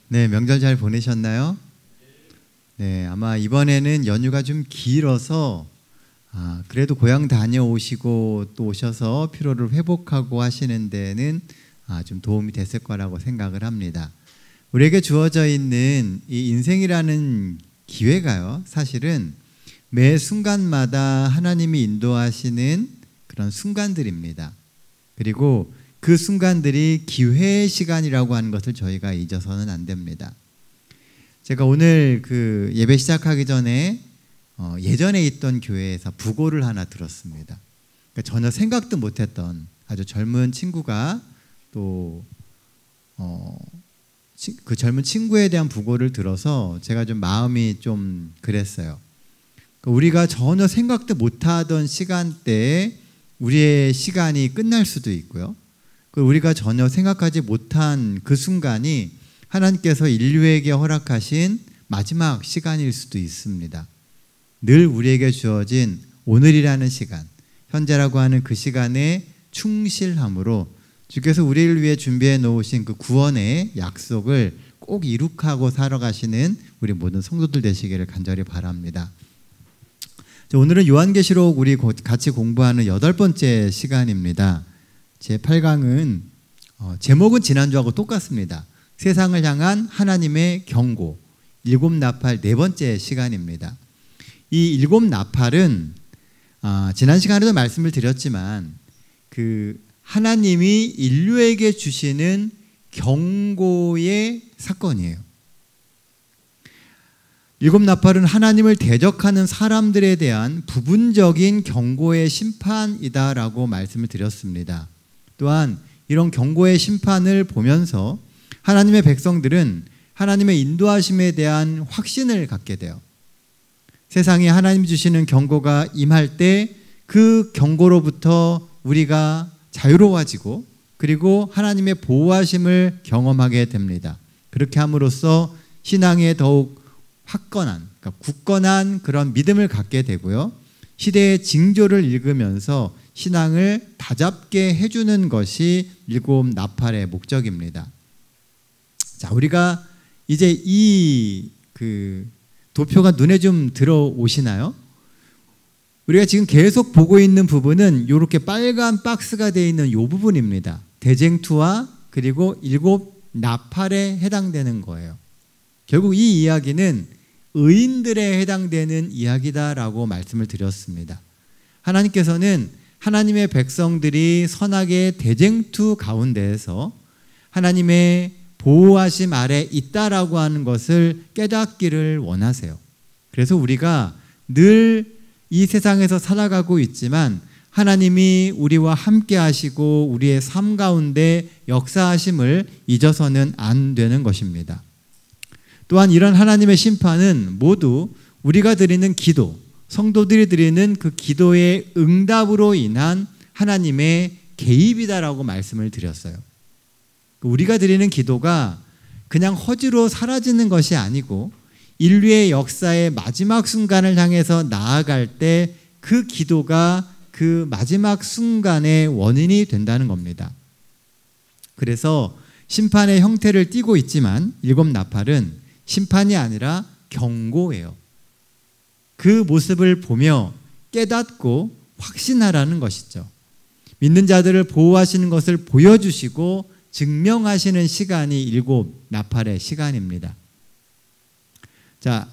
네, 명절 잘 보내셨나요? 네, 아마 이번에는 연휴가 좀 길어서 그래도 고향 다녀오시고 또 오셔서 피로를 회복하고 하시는 데는 좀 도움이 됐을 거라고 생각을 합니다. 우리에게 주어져 있는 이 인생이라는 기회가요, 사실은 매 순간마다 하나님이 인도하시는 그런 순간들입니다. 그리고 그 순간들이 기회의 시간이라고 하는 것을 저희가 잊어서는 안 됩니다. 제가 오늘 그 예배 시작하기 전에 예전에 있던 교회에서 부고를 하나 들었습니다. 그러니까 전혀 생각도 못했던 아주 젊은 친구가 또 그 젊은 친구에 대한 부고를 들어서 제가 좀 마음이 좀 그랬어요. 그러니까 우리가 전혀 생각도 못하던 시간대에 우리의 시간이 끝날 수도 있고요. 우리가 전혀 생각하지 못한 그 순간이 하나님께서 인류에게 허락하신 마지막 시간일 수도 있습니다. 늘 우리에게 주어진 오늘이라는 시간, 현재라고 하는 그 시간에 충실함으로 주께서 우리를 위해 준비해 놓으신 그 구원의 약속을 꼭 이룩하고 살아가시는 우리 모든 성도들 되시기를 간절히 바랍니다. 오늘은 요한계시록 우리 같이 공부하는 8번째 시간입니다. 제8강은 제목은 지난주하고 똑같습니다. 세상을 향한 하나님의 경고, 7나팔 4번째 시간입니다. 이 7나팔은 지난 시간에도 말씀을 드렸지만 그 하나님이 인류에게 주시는 경고의 사건이에요. 7나팔은 하나님을 대적하는 사람들에 대한 부분적인 경고의 심판이다라고 말씀을 드렸습니다. 또한 이런 경고의 심판을 보면서 하나님의 백성들은 하나님의 인도하심에 대한 확신을 갖게 돼요. 세상에 하나님이 주시는 경고가 임할 때 그 경고로부터 우리가 자유로워지고 그리고 하나님의 보호하심을 경험하게 됩니다. 그렇게 함으로써 신앙에 더욱 확건한, 그러니까 굳건한 그런 믿음을 갖게 되고요. 시대의 징조를 읽으면서 신앙을 다잡게 해주는 것이 7나팔의 목적입니다. 자, 우리가 이제 이 도표가 눈에 좀 들어오시나요? 우리가 지금 계속 보고 있는 부분은 이렇게 빨간 박스가 되어 있는 이 부분입니다. 대쟁투와 그리고 7나팔에 해당되는 거예요. 결국 이 이야기는 의인들에 해당되는 이야기다라고 말씀을 드렸습니다. 하나님께서는 하나님의 백성들이 선악의 대쟁투 가운데에서 하나님의 보호하심 아래 있다라고 하는 것을 깨닫기를 원하세요. 그래서 우리가 늘 이 세상에서 살아가고 있지만 하나님이 우리와 함께 하시고 우리의 삶 가운데 역사하심을 잊어서는 안 되는 것입니다. 또한 이런 하나님의 심판은 모두 우리가 드리는 기도, 성도들이 드리는 그 기도의 응답으로 인한 하나님의 개입이다라고 말씀을 드렸어요. 우리가 드리는 기도가 그냥 허지로 사라지는 것이 아니고 인류의 역사의 마지막 순간을 향해서 나아갈 때 그 기도가 그 마지막 순간의 원인이 된다는 겁니다. 그래서 심판의 형태를 띠고 있지만 7나팔은 심판이 아니라 경고예요. 그 모습을 보며 깨닫고 확신하라는 것이죠. 믿는 자들을 보호하시는 것을 보여주시고 증명하시는 시간이 7나팔의 시간입니다. 자,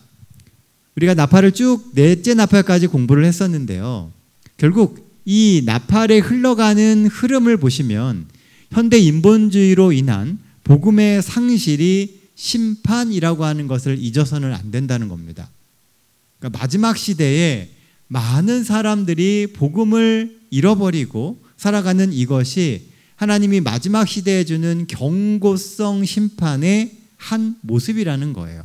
우리가 나팔을 쭉 4째 나팔까지 공부를 했었는데요. 결국 이 나팔에 흘러가는 흐름을 보시면 현대 인본주의로 인한 복음의 상실이 심판이라고 하는 것을 잊어서는 안 된다는 겁니다. 그러니까 마지막 시대에 많은 사람들이 복음을 잃어버리고 살아가는 이것이 하나님이 마지막 시대에 주는 경고성 심판의 한 모습이라는 거예요.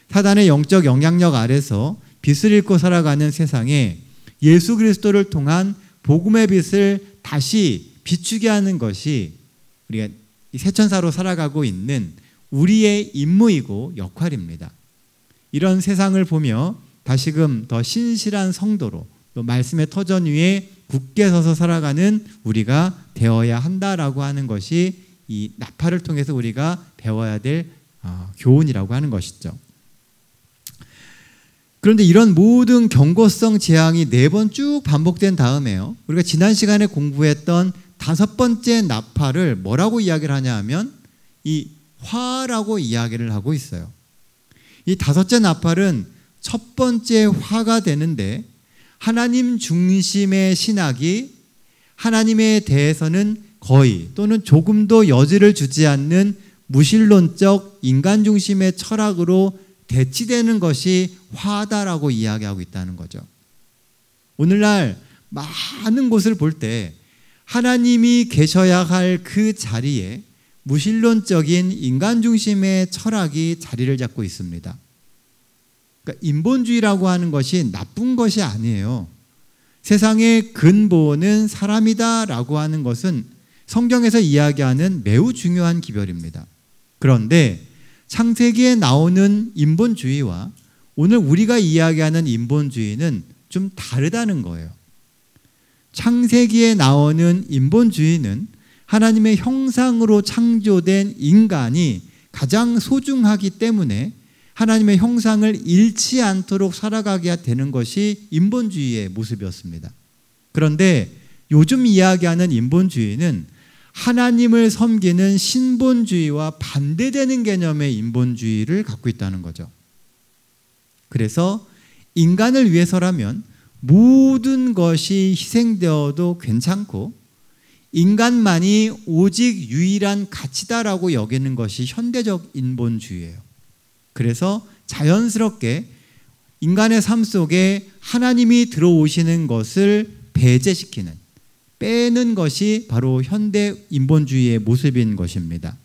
사단의 영적 영향력 아래서 빛을 잃고 살아가는 세상에 예수 그리스도를 통한 복음의 빛을 다시 비추게 하는 것이 우리가 새천사로 살아가고 있는 우리의 임무이고 역할입니다. 이런 세상을 보며 다시금 더 신실한 성도로 또 말씀의 터전 위에 굳게 서서 살아가는 우리가 되어야 한다라고 하는 것이 이 나팔을 통해서 우리가 배워야 될 교훈이라고 하는 것이죠. 그런데 이런 모든 경고성 재앙이 4번 쭉 반복된 다음에요, 우리가 지난 시간에 공부했던 5번째 나팔을 뭐라고 이야기를 하냐 하면 이 화라고 이야기를 하고 있어요. 이 5째 나팔은 첫 번째 화가 되는데, 하나님 중심의 신학이 하나님에 대해서는 거의 또는 조금도 여지를 주지 않는 무신론적 인간 중심의 철학으로 대치되는 것이 화다라고 이야기하고 있다는 거죠. 오늘날 많은 곳을 볼 때 하나님이 계셔야 할 그 자리에 무신론적인 인간 중심의 철학이 자리를 잡고 있습니다. 그러니까 인본주의라고 하는 것이 나쁜 것이 아니에요. 세상의 근본은 사람이다라고 하는 것은 성경에서 이야기하는 매우 중요한 기별입니다. 그런데 창세기에 나오는 인본주의와 오늘 우리가 이야기하는 인본주의는 좀 다르다는 거예요. 창세기에 나오는 인본주의는 하나님의 형상으로 창조된 인간이 가장 소중하기 때문에 하나님의 형상을 잃지 않도록 살아가게 되는 것이 인본주의의 모습이었습니다. 그런데 요즘 이야기하는 인본주의는 하나님을 섬기는 신본주의와 반대되는 개념의 인본주의를 갖고 있다는 거죠. 그래서 인간을 위해서라면 모든 것이 희생되어도 괜찮고 인간만이 오직 유일한 가치다라고 여기는 것이 현대적 인본주의예요. 그래서 자연스럽게 인간의 삶 속에 하나님이 들어오시는 것을 배제시키는, 빼는 것이 바로 현대 인본주의의 모습인 것입니다.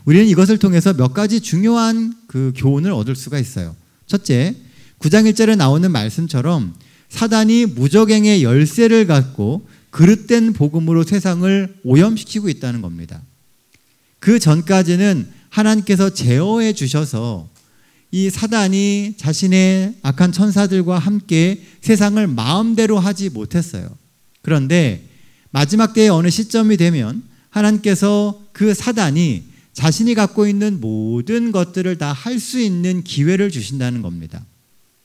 우리는 이것을 통해서 몇 가지 중요한 그 교훈을 얻을 수가 있어요. 첫째, 9장 1절에 나오는 말씀처럼 사단이 무적행의 열쇠를 갖고 그릇된 복음으로 세상을 오염시키고 있다는 겁니다. 그 전까지는 하나님께서 제어해 주셔서 이 사단이 자신의 악한 천사들과 함께 세상을 마음대로 하지 못했어요. 그런데 마지막 때의 어느 시점이 되면 하나님께서 그 사단이 자신이 갖고 있는 모든 것들을 다 할 수 있는 기회를 주신다는 겁니다.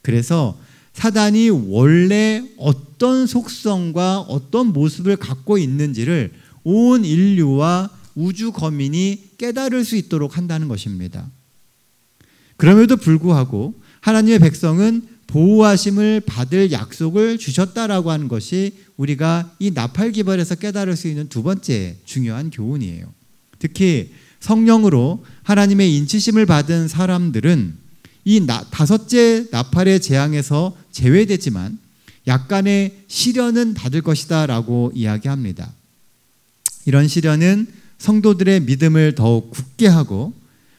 그래서 사단이 원래 어떤 속성과 어떤 모습을 갖고 있는지를 온 인류와 우주 거민이 깨달을 수 있도록 한다는 것입니다. 그럼에도 불구하고 하나님의 백성은 보호하심을 받을 약속을 주셨다라고 하는 것이 우리가 이 나팔기벌에서 깨달을 수 있는 두 번째 중요한 교훈이에요. 특히 성령으로 하나님의 인치심을 받은 사람들은 이 5째 나팔의 재앙에서 제외되지만 약간의 시련은 받을 것이다 라고 이야기합니다. 이런 시련은 성도들의 믿음을 더욱 굳게 하고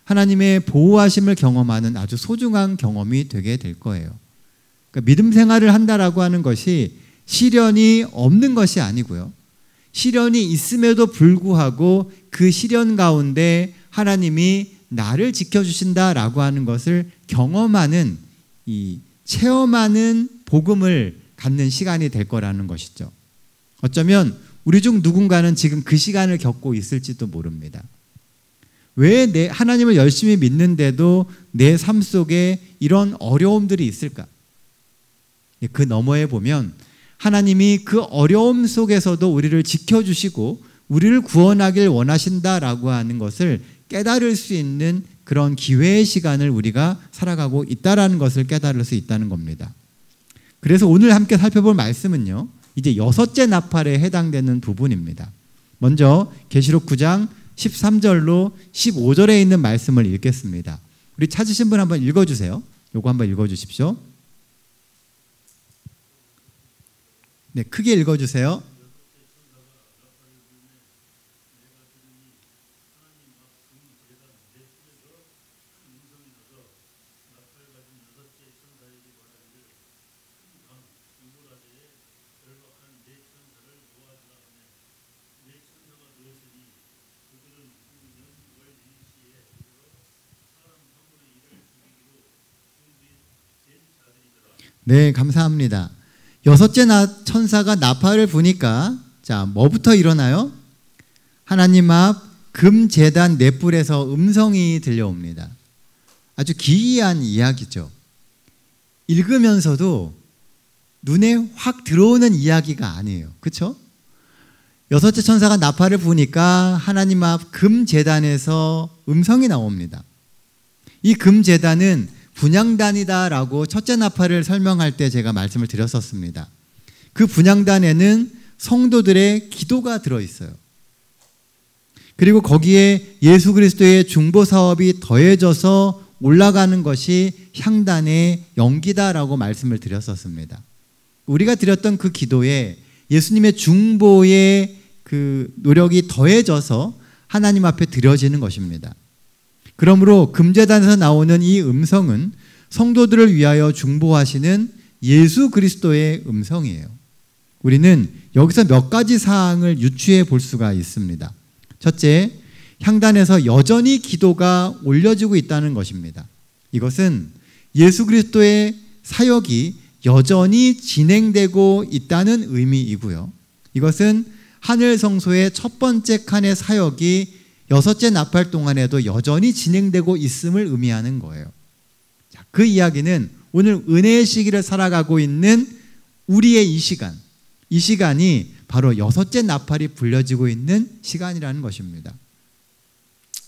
하나님의 보호하심을 경험하는 아주 소중한 경험이 되게 될 거예요. 그러니까 믿음 생활을 한다라고 하는 것이 시련이 없는 것이 아니고요. 시련이 있음에도 불구하고 그 시련 가운데 하나님이 나를 지켜주신다라고 하는 것을 경험하는, 이 체험하는 복음을 갖는 시간이 될 거라는 것이죠. 어쩌면 우리 중 누군가는 지금 그 시간을 겪고 있을지도 모릅니다. 왜 하나님을 열심히 믿는데도 내 삶 속에 이런 어려움들이 있을까? 그 너머에 보면 하나님이 그 어려움 속에서도 우리를 지켜주시고 우리를 구원하길 원하신다라고 하는 것을 깨달을 수 있는 그런 기회의 시간을 우리가 살아가고 있다라는 것을 깨달을 수 있다는 겁니다. 그래서 오늘 함께 살펴볼 말씀은요, 이제 6째 나팔에 해당되는 부분입니다. 먼저 계시록 9장 13절로 15절에 있는 말씀을 읽겠습니다. 우리 찾으신 분 한번 읽어주세요. 요거 한번 읽어주십시오. 네, 크게 읽어주세요. 네, 감사합니다. 6째 천사가 나팔을 부니까 자, 뭐부터 일어나요? 하나님 앞 금제단 넷불에서 음성이 들려옵니다. 아주 기이한 이야기죠. 읽으면서도 눈에 확 들어오는 이야기가 아니에요. 그렇죠? 여섯째 천사가 나팔을 부니까 하나님 앞 금제단에서 음성이 나옵니다. 이 금제단은 분향단이다라고 첫째 나팔을 설명할 때 제가 말씀을 드렸었습니다. 그 분향단에는 성도들의 기도가 들어있어요. 그리고 거기에 예수 그리스도의 중보 사업이 더해져서 올라가는 것이 향단의 연기다라고 말씀을 드렸었습니다. 우리가 드렸던 그 기도에 예수님의 중보의 그 노력이 더해져서 하나님 앞에 드려지는 것입니다. 그러므로 금제단에서 나오는 이 음성은 성도들을 위하여 중보하시는 예수 그리스도의 음성이에요. 우리는 여기서 몇 가지 사항을 유추해 볼 수가 있습니다. 첫째, 향단에서 여전히 기도가 올려지고 있다는 것입니다. 이것은 예수 그리스도의 사역이 여전히 진행되고 있다는 의미이고요. 이것은 하늘 성소의 첫 번째 칸의 사역이 여섯째 나팔 동안에도 여전히 진행되고 있음을 의미하는 거예요. 자, 그 이야기는 오늘 은혜의 시기를 살아가고 있는 우리의 이 시간이 바로 여섯째 나팔이 불려지고 있는 시간이라는 것입니다.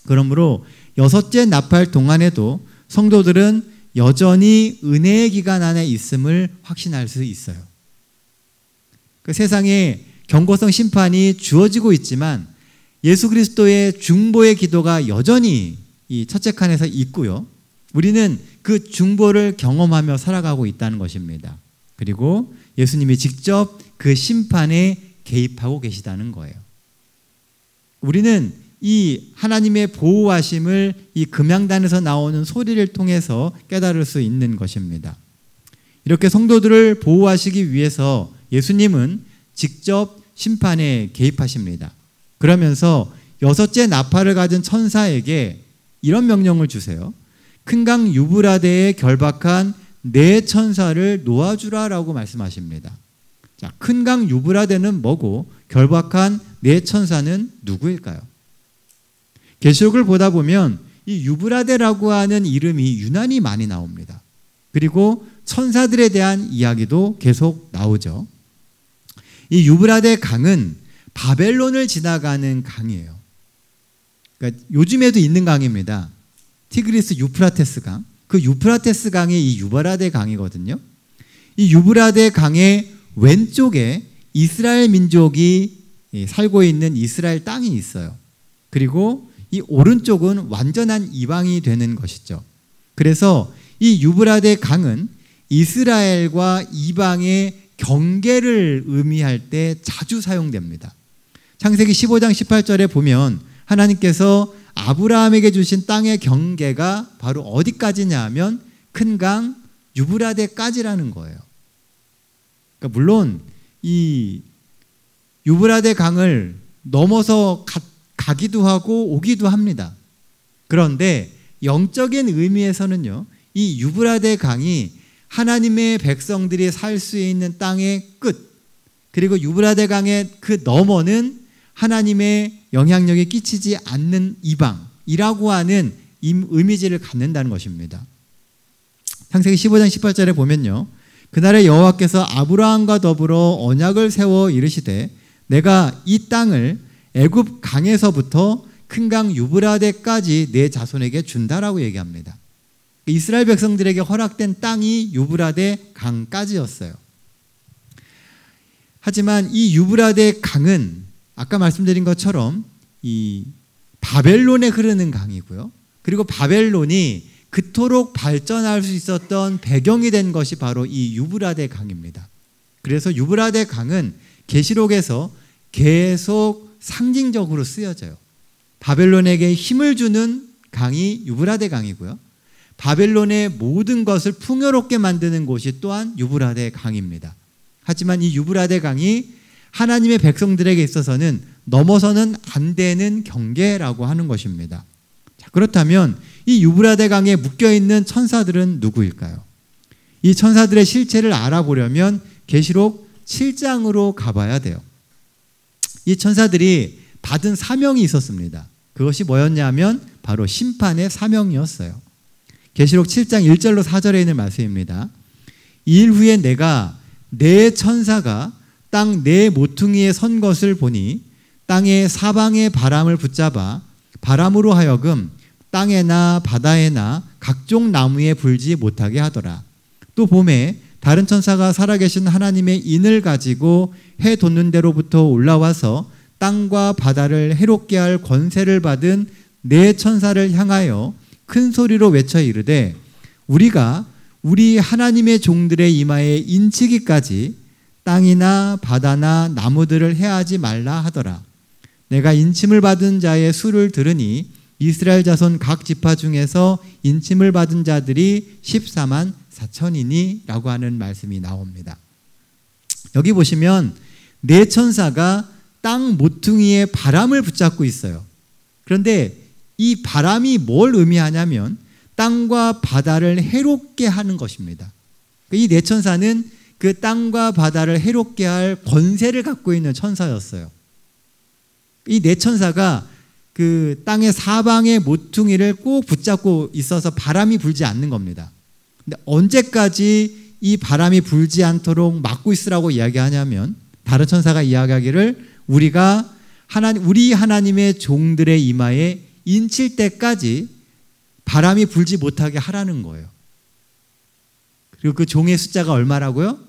그러므로 여섯째 나팔 동안에도 성도들은 여전히 은혜의 기간 안에 있음을 확신할 수 있어요. 그 세상에 경고성 심판이 주어지고 있지만 예수 그리스도의 중보의 기도가 여전히 이 첫째 칸에서 있고요. 우리는 그 중보를 경험하며 살아가고 있다는 것입니다. 그리고 예수님이 직접 그 심판에 개입하고 계시다는 거예요. 우리는 이 하나님의 보호하심을 이 금향단에서 나오는 소리를 통해서 깨달을 수 있는 것입니다. 이렇게 성도들을 보호하시기 위해서 예수님은 직접 심판에 개입하십니다. 그러면서 여섯째 나팔을 가진 천사에게 이런 명령을 주세요. 큰 강 유브라데에 결박한 네 천사를 놓아주라라고 말씀하십니다. 자, 큰 강 유브라데는 뭐고 결박한 네 천사는 누구일까요? 계시록을 보다 보면 이 유브라데라고 하는 이름이 유난히 많이 나옵니다. 그리고 천사들에 대한 이야기도 계속 나오죠. 이 유브라데 강은 바벨론을 지나가는 강이에요. 그러니까 요즘에도 있는 강입니다. 티그리스 유프라테스 강. 그 유프라테스 강이 이 유브라데 강이거든요. 이 유브라데 강의 왼쪽에 이스라엘 민족이 살고 있는 이스라엘 땅이 있어요. 그리고 이 오른쪽은 완전한 이방이 되는 것이죠. 그래서 이 유브라데 강은 이스라엘과 이방의 경계를 의미할 때 자주 사용됩니다. 창세기 15장 18절에 보면 하나님께서 아브라함에게 주신 땅의 경계가 바로 어디까지냐 하면 큰 강 유브라데까지라는 거예요. 그러니까 물론 이 유브라데 강을 넘어서 가기도 하고 오기도 합니다. 그런데 영적인 의미에서는요, 이 유브라데 강이 하나님의 백성들이 살 수 있는 땅의 끝, 그리고 유브라데 강의 그 너머는 하나님의 영향력이 끼치지 않는 이방이라고 하는 이미지를 갖는다는 것입니다. 창세기 15장 18절에 보면요, 그날에 여호와께서 아브라함과 더불어 언약을 세워 이르시되 내가 이 땅을 애굽 강에서부터 큰 강 유브라데까지 내 자손에게 준다라고 얘기합니다. 이스라엘 백성들에게 허락된 땅이 유브라데 강까지였어요. 하지만 이 유브라데 강은 아까 말씀드린 것처럼 이 바벨론에 흐르는 강이고요. 그리고 바벨론이 그토록 발전할 수 있었던 배경이 된 것이 바로 이 유브라데 강입니다. 그래서 유브라데 강은 계시록에서 계속 상징적으로 쓰여져요. 바벨론에게 힘을 주는 강이 유브라데 강이고요. 바벨론의 모든 것을 풍요롭게 만드는 곳이 또한 유브라데 강입니다. 하지만 이 유브라데 강이 하나님의 백성들에게 있어서는 넘어서는 안 되는 경계라고 하는 것입니다. 자, 그렇다면 이 유브라데 강에 묶여있는 천사들은 누구일까요? 이 천사들의 실체를 알아보려면 계시록 7장으로 가봐야 돼요. 이 천사들이 받은 사명이 있었습니다. 그것이 뭐였냐면 바로 심판의 사명이었어요. 계시록 7장 1절로 4절에 있는 말씀입니다. 이 일 후에 내가 네 천사가 땅 네 모퉁이에 선 것을 보니 땅의 사방의 바람을 붙잡아 바람으로 하여금 땅에나 바다에나 각종 나무에 불지 못하게 하더라. 또 봄에 다른 천사가 살아계신 하나님의 인을 가지고 해 돋는 데로부터 올라와서 땅과 바다를 해롭게 할 권세를 받은 네 천사를 향하여 큰 소리로 외쳐 이르되 우리가 우리 하나님의 종들의 이마에 인치기까지 땅이나 바다나 나무들을 해하지 말라 하더라. 내가 인침을 받은 자의 수를 들으니 이스라엘 자손 각 지파 중에서 인침을 받은 자들이 14만 4천이니 라고 하는 말씀이 나옵니다. 여기 보시면 네 천사가 땅 모퉁이에 바람을 붙잡고 있어요. 그런데 이 바람이 뭘 의미하냐면 땅과 바다를 해롭게 하는 것입니다. 이 네 천사는 그 땅과 바다를 해롭게 할 권세를 갖고 있는 천사였어요. 이 네 천사가 그 땅의 사방의 모퉁이를 꼭 붙잡고 있어서 바람이 불지 않는 겁니다. 근데 언제까지 이 바람이 불지 않도록 막고 있으라고 이야기하냐면 다른 천사가 이야기하기를 우리가 우리 하나님의 종들의 이마에 인칠 때까지 바람이 불지 못하게 하라는 거예요. 그리고 그 종의 숫자가 얼마라고요?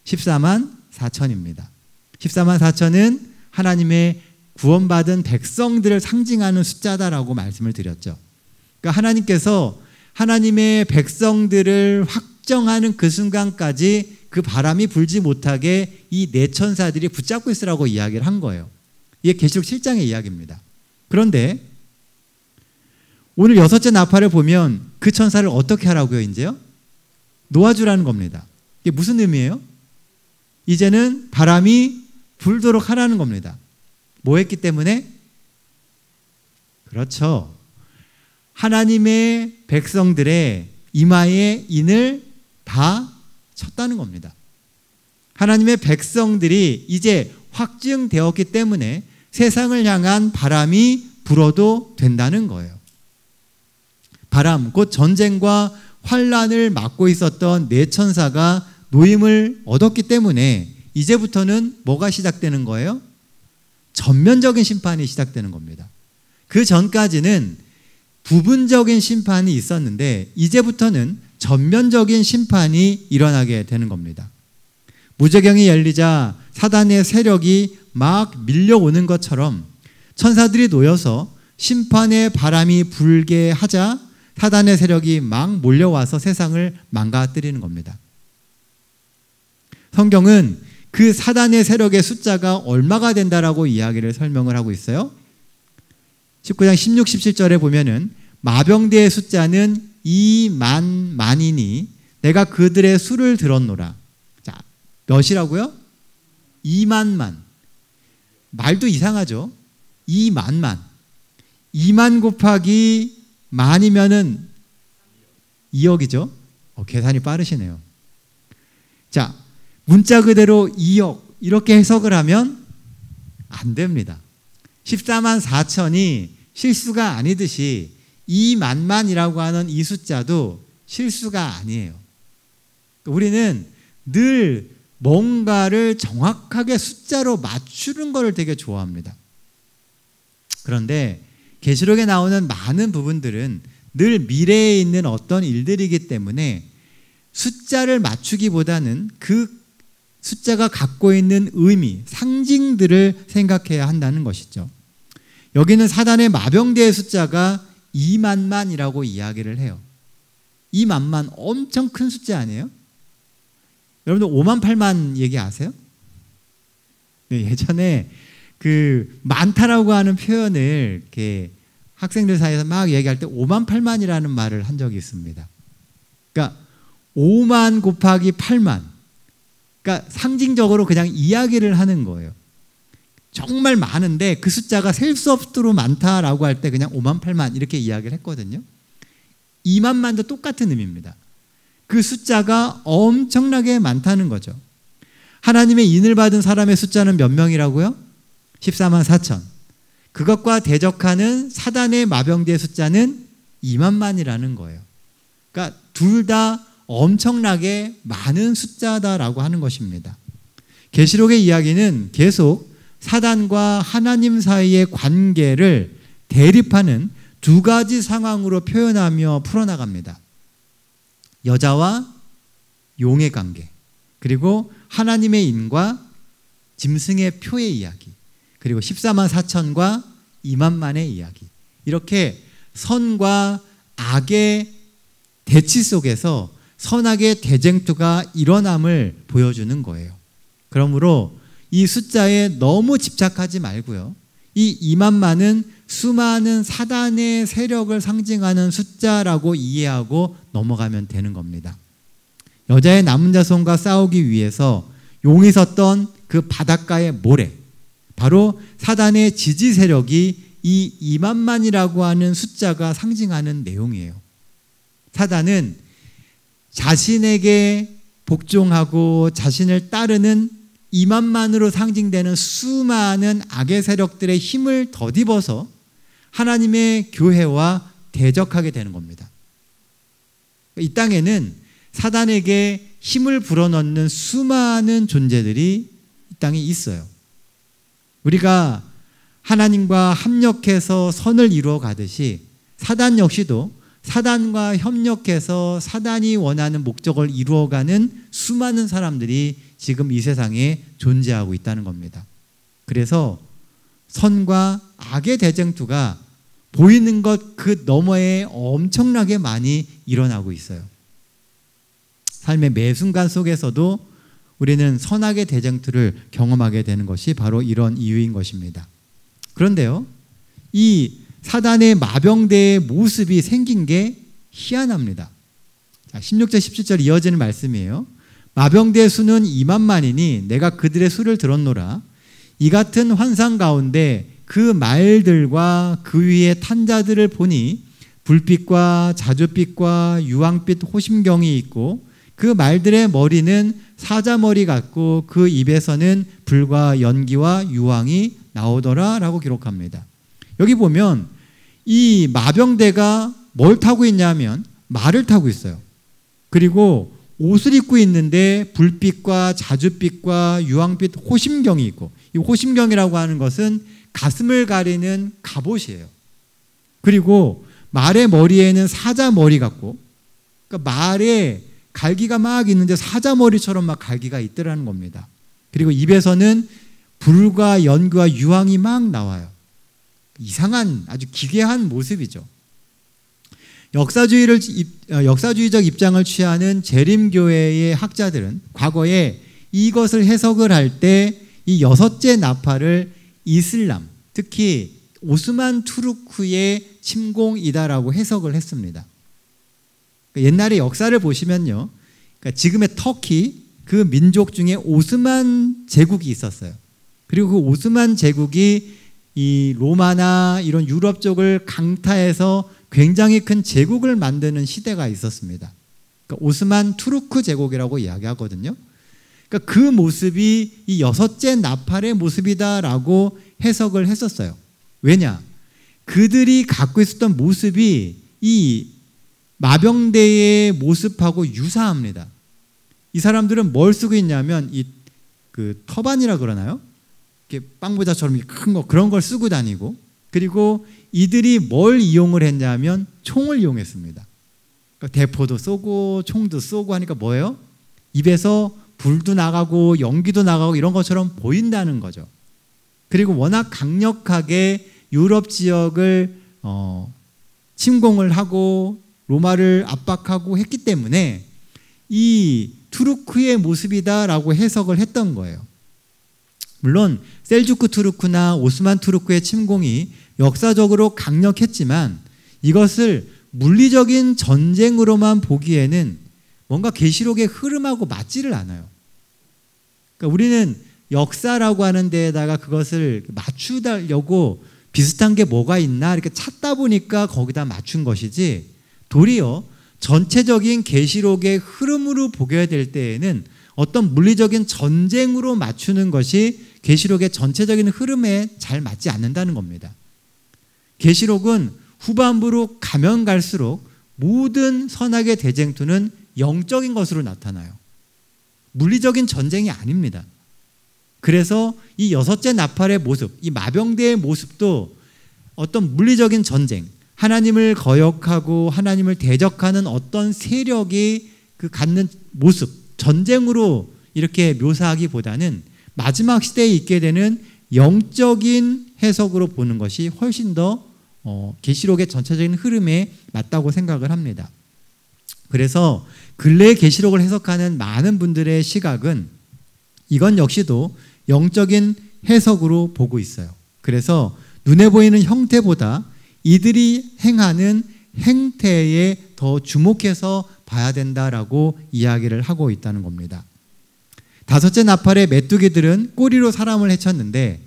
14만 4천입니다. 14만 4천은 하나님의 구원받은 백성들을 상징하는 숫자다라고 말씀을 드렸죠. 그러니까 하나님께서 하나님의 백성들을 확정하는 그 순간까지 그 바람이 불지 못하게 이 네 천사들이 붙잡고 있으라고 이야기를 한 거예요. 이게 계시록 7장의 이야기입니다. 그런데 오늘 여섯째 나팔을 보면 그 천사를 어떻게 하라고요, 이제요? 놓아주라는 겁니다. 이게 무슨 의미예요? 이제는 바람이 불도록 하라는 겁니다. 뭐 했기 때문에? 그렇죠. 하나님의 백성들의 이마에 인을 다 쳤다는 겁니다. 하나님의 백성들이 이제 확증되었기 때문에 세상을 향한 바람이 불어도 된다는 거예요. 바람, 곧 전쟁과 환란을 막고 있었던 네 천사가 노임을 얻었기 때문에 이제부터는 뭐가 시작되는 거예요? 전면적인 심판이 시작되는 겁니다. 그 전까지는 부분적인 심판이 있었는데 이제부터는 전면적인 심판이 일어나게 되는 겁니다. 무저경이 열리자 사단의 세력이 막 밀려오는 것처럼 천사들이 놓여서 심판의 바람이 불게 하자 사단의 세력이 막 몰려와서 세상을 망가뜨리는 겁니다. 성경은 그 사단의 세력의 숫자가 얼마가 된다라고 이야기를 설명을 하고 있어요. 19장 16, 17절에 보면은 마병대의 숫자는 2만 만이니 내가 그들의 수를 들었노라. 자, 몇이라고요? 2만만. 말도 이상하죠? 2만만. 2만 곱하기 만이면은 2억이죠? 계산이 빠르시네요. 자, 문자 그대로 2억 이렇게 해석을 하면 안 됩니다. 14만 4천이 실수가 아니듯이 2만만이라고 하는 이 숫자도 실수가 아니에요. 우리는 늘 뭔가를 정확하게 숫자로 맞추는 것을 되게 좋아합니다. 그런데 계시록에 나오는 많은 부분들은 늘 미래에 있는 어떤 일들이기 때문에 숫자를 맞추기보다는 그 숫자가 갖고 있는 의미, 상징들을 생각해야 한다는 것이죠. 여기는 사단의 마병대의 숫자가 2만만이라고 이야기를 해요. 2만만 엄청 큰 숫자 아니에요? 여러분들 5만 8만 얘기 아세요? 네, 예전에 그 많다라고 하는 표현을 이렇게 학생들 사이에서 막 얘기할 때 5만 8만이라는 말을 한 적이 있습니다. 그러니까 5만 곱하기 8만. 그러니까 상징적으로 그냥 이야기를 하는 거예요. 정말 많은데 그 숫자가 셀 수 없도록 많다라고 할 때 그냥 5만 8만 이렇게 이야기를 했거든요. 2만만도 똑같은 의미입니다. 그 숫자가 엄청나게 많다는 거죠. 하나님의 인을 받은 사람의 숫자는 몇 명이라고요? 14만 4천. 그것과 대적하는 사단의 마병대의 숫자는 2만만이라는 거예요. 그러니까 둘 다 엄청나게 많은 숫자다라고 하는 것입니다. 계시록의 이야기는 계속 사단과 하나님 사이의 관계를 대립하는 두 가지 상황으로 표현하며 풀어나갑니다. 여자와 용의 관계, 그리고 하나님의 인과 짐승의 표의 이야기, 그리고 14만 4천과 2만만의 이야기. 이렇게 선과 악의 대치 속에서 선악의 대쟁투가 일어남을 보여주는 거예요. 그러므로 이 숫자에 너무 집착하지 말고요. 이 2만만은 수많은 사단의 세력을 상징하는 숫자라고 이해하고 넘어가면 되는 겁니다. 여자의 남은 자손과 싸우기 위해서 용이 섰던 그 바닷가의 모래, 바로 사단의 지지 세력이 이 2만만이라고 하는 숫자가 상징하는 내용이에요. 사단은 자신에게 복종하고 자신을 따르는 2만만으로 상징되는 수많은 악의 세력들의 힘을 덧입어서 하나님의 교회와 대적하게 되는 겁니다. 이 땅에는 사단에게 힘을 불어넣는 수많은 존재들이 이 땅에 있어요. 우리가 하나님과 합력해서 선을 이루어 가듯이 사단 역시도 사단과 협력해서 사단이 원하는 목적을 이루어가는 수많은 사람들이 지금 이 세상에 존재하고 있다는 겁니다. 그래서 선과 악의 대쟁투가 보이는 것 그 너머에 엄청나게 많이 일어나고 있어요. 삶의 매 순간 속에서도 우리는 선악의 대쟁투를 경험하게 되는 것이 바로 이런 이유인 것입니다. 그런데요, 이 사단의 마병대의 모습이 생긴 게 희한합니다. 자, 16절 17절 이어지는 말씀이에요. 마병대의 수는 2만만이니 내가 그들의 수를 들었노라. 이 같은 환상 가운데 그 말들과 그 위에 탄 자들을 보니 불빛과 자줏빛과 유황빛 호심경이 있고 그 말들의 머리는 사자머리 같고 그 입에서는 불과 연기와 유황이 나오더라 라고 기록합니다. 여기 보면 이 마병대가 뭘 타고 있냐면 말을 타고 있어요. 그리고 옷을 입고 있는데 불빛과 자줏빛과 유황빛 호심경이 있고, 이 호심경이라고 하는 것은 가슴을 가리는 갑옷이에요. 그리고 말의 머리에는 사자 머리 같고, 그러니까 말에 갈기가 막 있는데 사자 머리처럼 막 갈기가 있더라는 겁니다. 그리고 입에서는 불과 연기와 유황이 막 나와요. 이상한 아주 기괴한 모습이죠. 역사주의적 입장을 취하는 재림교회의 학자들은 과거에 이것을 해석을 할 때 이 여섯째 나팔을 이슬람, 특히 오스만 투르크의 침공이다라고 해석을 했습니다. 옛날의 역사를 보시면요, 그러니까 지금의 터키 그 민족 중에 오스만 제국이 있었어요. 그리고 그 오스만 제국이 이 로마나 이런 유럽 쪽을 강타해서 굉장히 큰 제국을 만드는 시대가 있었습니다. 그러니까 오스만 투르크 제국이라고 이야기하거든요. 그러니까 그 모습이 이 여섯째 나팔의 모습이다라고 해석을 했었어요. 왜냐? 그들이 갖고 있었던 모습이 이 마병대의 모습하고 유사합니다. 이 사람들은 뭘 쓰고 있냐면 이 그 터반이라 그러나요? 이렇게 빵모자처럼 큰 거, 그런 걸 쓰고 다니고, 그리고 이들이 뭘 이용을 했냐면 총을 이용했습니다. 그러니까 대포도 쏘고 총도 쏘고 하니까 뭐예요? 입에서 불도 나가고 연기도 나가고 이런 것처럼 보인다는 거죠. 그리고 워낙 강력하게 유럽 지역을 침공을 하고 로마를 압박하고 했기 때문에 이 투르크의 모습이다라고 해석을 했던 거예요. 물론 셀주크 투르크나 오스만 투르크의 침공이 역사적으로 강력했지만 이것을 물리적인 전쟁으로만 보기에는 뭔가 계시록의 흐름하고 맞지를 않아요. 그러니까 우리는 역사라고 하는 데에다가 그것을 맞추려고 비슷한 게 뭐가 있나 이렇게 찾다 보니까 거기다 맞춘 것이지, 도리어 전체적인 계시록의 흐름으로 보게 될 때에는 어떤 물리적인 전쟁으로 맞추는 것이 계시록의 전체적인 흐름에 잘 맞지 않는다는 겁니다. 계시록은 후반부로 가면 갈수록 모든 선악의 대쟁투는 영적인 것으로 나타나요. 물리적인 전쟁이 아닙니다. 그래서 이 여섯째 나팔의 모습, 이 마병대의 모습도 어떤 물리적인 전쟁, 하나님을 거역하고 하나님을 대적하는 어떤 세력이 그 갖는 모습, 전쟁으로 이렇게 묘사하기보다는 마지막 시대에 있게 되는 영적인 해석으로 보는 것이 훨씬 더 계시록의 전체적인 흐름에 맞다고 생각을 합니다. 그래서 근래 계시록을 해석하는 많은 분들의 시각은 이건 역시도 영적인 해석으로 보고 있어요. 그래서 눈에 보이는 형태보다 이들이 행하는 행태에 더 주목해서 봐야 된다라고 이야기를 하고 있다는 겁니다. 다섯째 나팔의 메뚜기들은 꼬리로 사람을 해쳤는데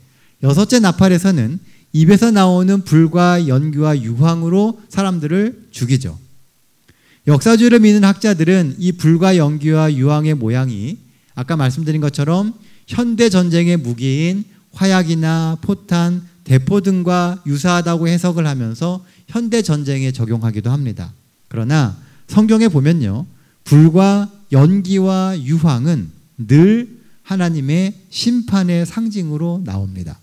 여섯째 나팔에서는 입에서 나오는 불과 연기와 유황으로 사람들을 죽이죠. 역사주의를 믿는 학자들은 이 불과 연기와 유황의 모양이 아까 말씀드린 것처럼 현대 전쟁의 무기인 화약이나 포탄, 대포 등과 유사하다고 해석을 하면서 현대 전쟁에 적용하기도 합니다. 그러나 성경에 보면요, 불과 연기와 유황은 늘 하나님의 심판의 상징으로 나옵니다.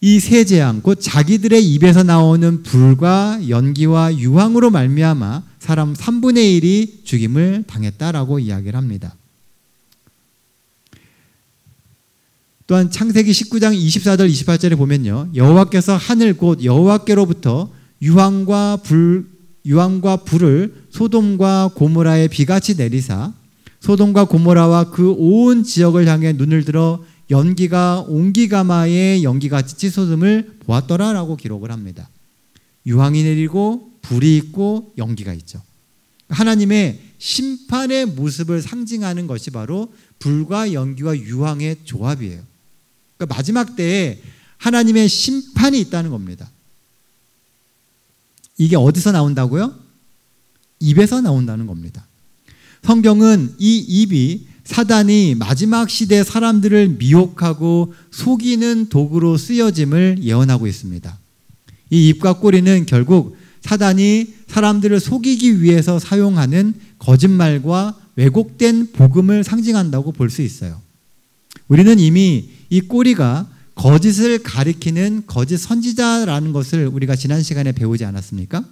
이 세 재앙, 곧 자기들의 입에서 나오는 불과 연기와 유황으로 말미암아 사람 3분의 1이 죽임을 당했다라고 이야기를 합니다. 또한 창세기 19장 24절 28절에 보면요, 여호와께서 하늘 곧 여호와께로부터 유황과 불을 소돔과 고모라에 비같이 내리사 소돔과 고모라와 그 온 지역을 향해 눈을 들어 연기가 옹기가마의 연기같이 치솟음을 보았더라라고 기록을 합니다. 유황이 내리고 불이 있고 연기가 있죠. 하나님의 심판의 모습을 상징하는 것이 바로 불과 연기와 유황의 조합이에요. 그러니까 마지막 때에 하나님의 심판이 있다는 겁니다. 이게 어디서 나온다고요? 입에서 나온다는 겁니다. 성경은 이 입이 사단이 마지막 시대 사람들을 미혹하고 속이는 도구로 쓰여짐을 예언하고 있습니다. 이 입과 꼬리는 결국 사단이 사람들을 속이기 위해서 사용하는 거짓말과 왜곡된 복음을 상징한다고 볼 수 있어요. 우리는 이미 이 꼬리가 거짓을 가리키는 거짓 선지자라는 것을 우리가 지난 시간에 배우지 않았습니까?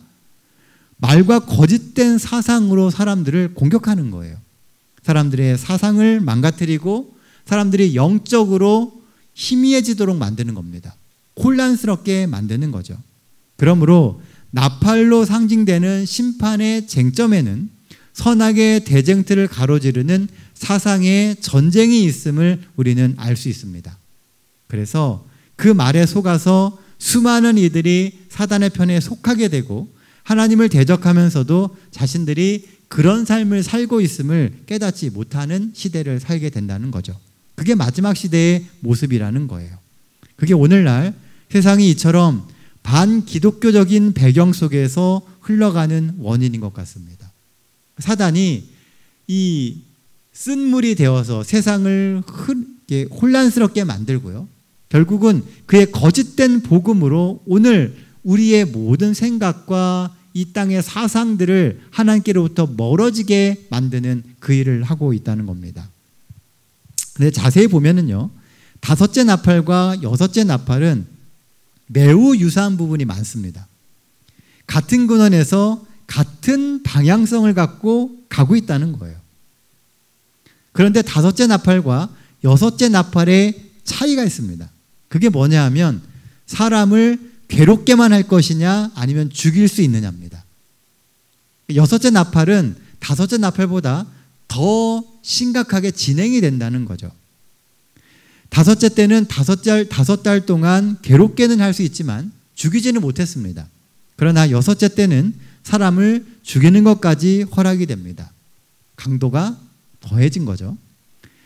말과 거짓된 사상으로 사람들을 공격하는 거예요. 사람들의 사상을 망가뜨리고 사람들이 영적으로 희미해지도록 만드는 겁니다. 혼란스럽게 만드는 거죠. 그러므로 나팔로 상징되는 심판의 쟁점에는 선악의 대쟁투를 가로지르는 사상의 전쟁이 있음을 우리는 알 수 있습니다. 그래서 그 말에 속아서 수많은 이들이 사단의 편에 속하게 되고 하나님을 대적하면서도 자신들이 그런 삶을 살고 있음을 깨닫지 못하는 시대를 살게 된다는 거죠. 그게 마지막 시대의 모습이라는 거예요. 그게 오늘날 세상이 이처럼 반기독교적인 배경 속에서 흘러가는 원인인 것 같습니다. 사단이 이 쓴물이 되어서 세상을 혼란스럽게 만들고요. 결국은 그의 거짓된 복음으로 오늘 우리의 모든 생각과 이 땅의 사상들을 하나님께로부터 멀어지게 만드는 그 일을 하고 있다는 겁니다. 근데 자세히 보면은요, 다섯째 나팔과 여섯째 나팔은 매우 유사한 부분이 많습니다. 같은 근원에서 같은 방향성을 갖고 가고 있다는 거예요. 그런데 다섯째 나팔과 여섯째 나팔의 차이가 있습니다. 그게 뭐냐 하면 사람을 괴롭게만 할 것이냐 아니면 죽일 수 있느냐입니다. 여섯째 나팔은 다섯째 나팔보다 더 심각하게 진행이 된다는 거죠. 다섯째 때는 다섯 달 동안 괴롭게는 할 수 있지만 죽이지는 못했습니다. 그러나 여섯째 때는 사람을 죽이는 것까지 허락이 됩니다. 강도가 더해진 거죠.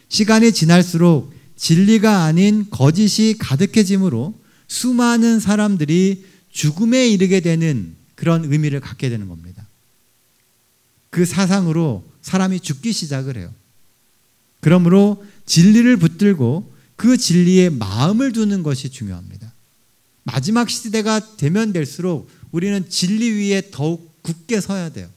시간이 지날수록 진리가 아닌 거짓이 가득해지므로 수많은 사람들이 죽음에 이르게 되는 그런 의미를 갖게 되는 겁니다. 그 사상으로 사람이 죽기 시작을 해요. 그러므로 진리를 붙들고 그 진리에 마음을 두는 것이 중요합니다. 마지막 시대가 되면 될수록 우리는 진리 위에 더욱 굳게 서야 돼요.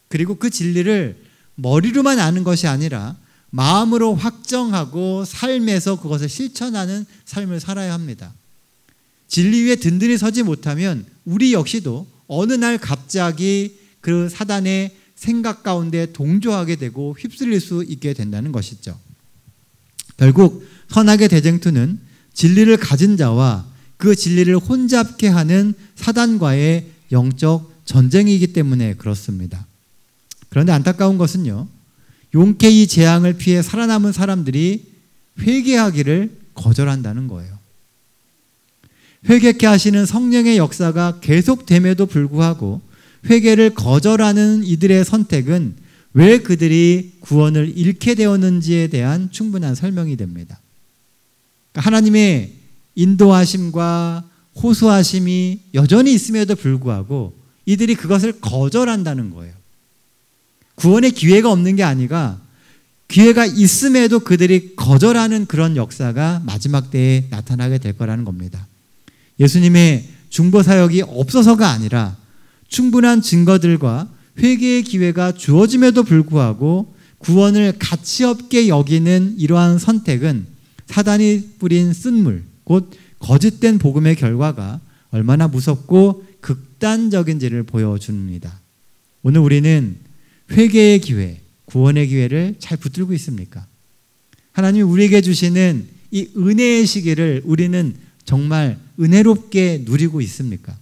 그리고 그 진리를 머리로만 아는 것이 아니라 마음으로 확정하고 삶에서 그것을 실천하는 삶을 살아야 합니다. 진리 위에 든든히 서지 못하면 우리 역시도 어느 날 갑자기 그 사단의 생각 가운데 동조하게 되고 휩쓸릴 수 있게 된다는 것이죠. 결국 선악의 대쟁투는 진리를 가진 자와 그 진리를 혼잡게 하는 사단과의 영적 전쟁이기 때문에 그렇습니다. 그런데 안타까운 것은요, 용케 이 재앙을 피해 살아남은 사람들이 회개하기를 거절한다는 거예요. 회개케 하시는 성령의 역사가 계속됨에도 불구하고 회개를 거절하는 이들의 선택은 왜 그들이 구원을 잃게 되었는지에 대한 충분한 설명이 됩니다. 하나님의 인도하심과 호소하심이 여전히 있음에도 불구하고 이들이 그것을 거절한다는 거예요. 구원의 기회가 없는 게 아니라 기회가 있음에도 그들이 거절하는 그런 역사가 마지막 때에 나타나게 될 거라는 겁니다. 예수님의 중보 사역이 없어서가 아니라 충분한 증거들과 회개의 기회가 주어짐에도 불구하고 구원을 가치없게 여기는 이러한 선택은 사단이 뿌린 쓴물, 곧 거짓된 복음의 결과가 얼마나 무섭고 극단적인지를 보여줍니다. 오늘 우리는 회개의 기회, 구원의 기회를 잘 붙들고 있습니까? 하나님이 우리에게 주시는 이 은혜의 시기를 우리는 정말 은혜롭게 누리고 있습니까?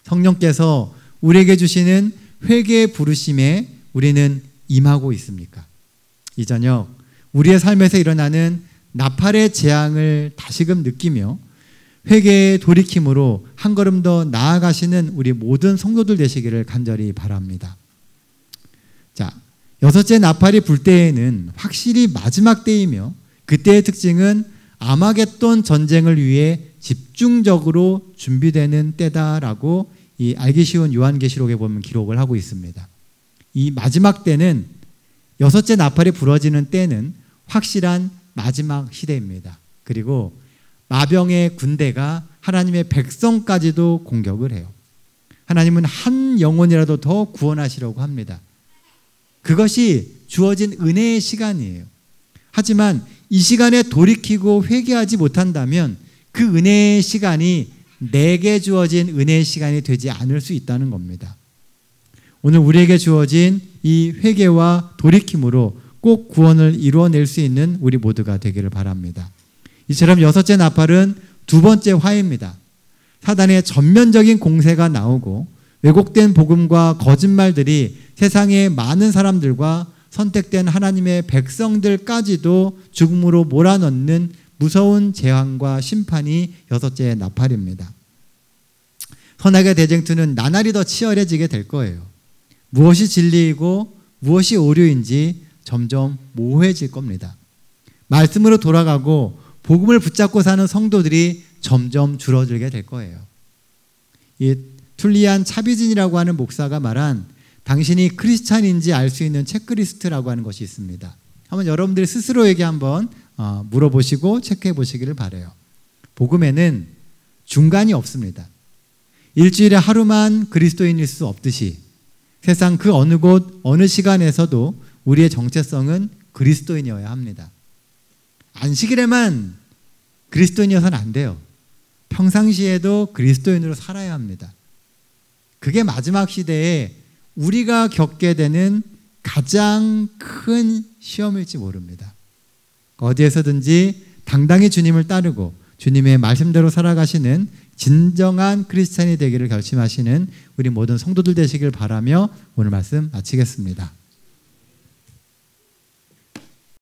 성령께서 우리에게 주시는 회개의 부르심에 우리는 임하고 있습니까? 이 저녁 우리의 삶에서 일어나는 나팔의 재앙을 다시금 느끼며 회개의 돌이킴으로 한 걸음 더 나아가시는 우리 모든 성도들 되시기를 간절히 바랍니다. 자, 여섯째 나팔이 불 때에는 확실히 마지막 때이며 그때의 특징은 아마겟돈 전쟁을 위해 집중적으로 준비되는 때다라고 이 알기 쉬운 요한계시록에 보면 기록을 하고 있습니다. 이 마지막 때는 여섯째 나팔이 부러지는 때는 확실한 마지막 시대입니다. 그리고 마병의 군대가 하나님의 백성까지도 공격을 해요. 하나님은 한 영혼이라도 더 구원하시려고 합니다. 그것이 주어진 은혜의 시간이에요. 하지만 이 시간에 돌이키고 회개하지 못한다면 그 은혜의 시간이 내게 주어진 은혜의 시간이 되지 않을 수 있다는 겁니다. 오늘 우리에게 주어진 이 회개와 돌이킴으로 꼭 구원을 이루어낼 수 있는 우리 모두가 되기를 바랍니다. 이처럼 여섯째 나팔은 두 번째 화해입니다. 사단의 전면적인 공세가 나오고 왜곡된 복음과 거짓말들이 세상의 많은 사람들과 선택된 하나님의 백성들까지도 죽음으로 몰아넣는 무서운 재앙과 심판이 여섯째 나팔입니다. 선악의 대쟁투는 나날이 더 치열해지게 될 거예요. 무엇이 진리이고 무엇이 오류인지 점점 모호해질 겁니다. 말씀으로 돌아가고 복음을 붙잡고 사는 성도들이 점점 줄어들게 될 거예요. 이 툴리안 차비진이라고 하는 목사가 말한 당신이 크리스찬인지 알 수 있는 체크리스트라고 하는 것이 있습니다. 한번 여러분들이 스스로에게 한번 물어보시고 체크해 보시기를 바라요. 복음에는 중간이 없습니다. 일주일에 하루만 그리스도인일 수 없듯이 세상 그 어느 곳 어느 시간에서도 우리의 정체성은 그리스도인이어야 합니다. 안식일에만 그리스도인이어서는 안 돼요. 평상시에도 그리스도인으로 살아야 합니다. 그게 마지막 시대에 우리가 겪게 되는 가장 큰 시험일지 모릅니다. 어디에서든지 당당히 주님을 따르고 주님의 말씀대로 살아가시는 진정한 크리스찬이 되기를 결심하시는 우리 모든 성도들 되시길 바라며 오늘 말씀 마치겠습니다.